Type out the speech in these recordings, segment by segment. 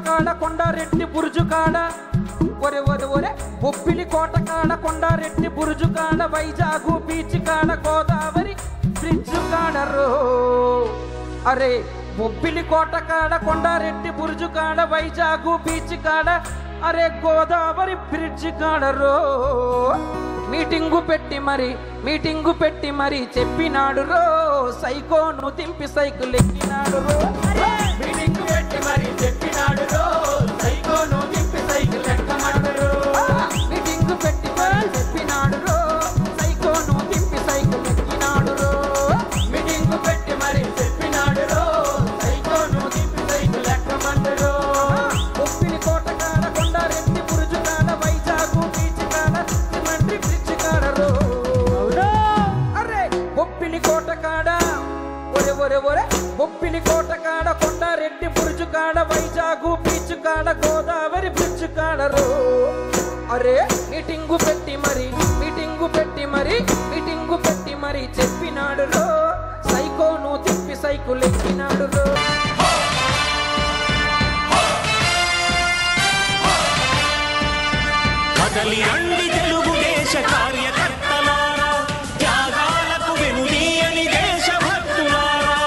కాడ కొండారెడ్డి బురుజు కాడ ఒరే ఒరే ఒరే బొబ్బిలి కోట కాడ కొండారెడ్డి బురుజు కాడ వైజాగు బీచ్ కాడ గోదావరి బ్రిడ్జ్ కాడరో అరే బొబ్బిలి కోట కాడ కొండారెడ్డి బురుజు కాడ వైజాగు బీచ్ కాడ అరే గోదావరి బ్రిడ్జ్ కాడరో మీటింగు పెట్టి మరి చెప్పినాడు రో సైకోను దింపి సైకిల్ ఎక్కినాడు రో మీటింగు పెట్టి మరి చెప్పినాడు రో సైకోను దింపి సైకిల్ ఎక్కమన్నాడు రో మీటింగు పెట్టి మరి చెప్పినాడు రో సైకోను దింపి సైకిల్ ఎక్కినాడు రో మీటింగు పెట్టి మరి చెప్పినాడు రో సైకోను దింపి సైకిల్ ఎక్కమన్నాడు రో బొబ్బిలి కోట కాడ కొండారెడ్డి బురుజు కాడ వైజాగు బీచ్ కాడ సిమెంట్రీ బ్రిడ్జ్ కాడరో అరే బొబ్బిలి కోట కాడ ఒరే ఒరే ఒరే బొబ్బిలి కోట కాడ కొండారెడ్డి బురుజు కాడ వైజాగు బీచ్ కాడ గోదావరి బ్రిడ్జ్ కాడరో అరే మీటింగు పెట్టి మరి చెప్పినాడు రో సైకోను తిప్పి సైకిల్ ఎక్కినాడు రో కదలి రండి తెలుగుదేశ కార్యకర్తలారా త్యాగాలకు వెనుదీయని దేశభక్తులారా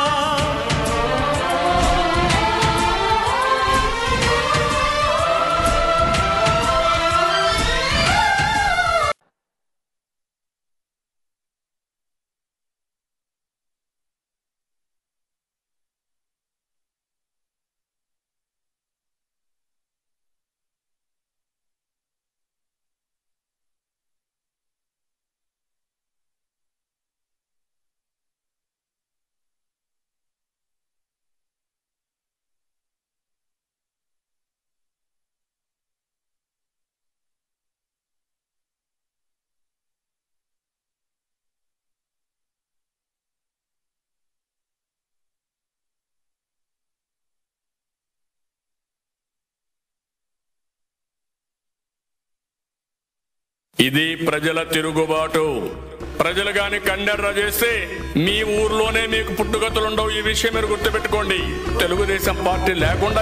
ఇది ప్రజల తిరుగుబాటు. ప్రజలు గాని కండెర్ర చేస్తే మీ ఊర్లోనే మీకు పుట్టుగతులుండవు. ఈ విషయం మీరు గుర్తుపెట్టుకోండి. తెలుగుదేశం పార్టీ లేకుండా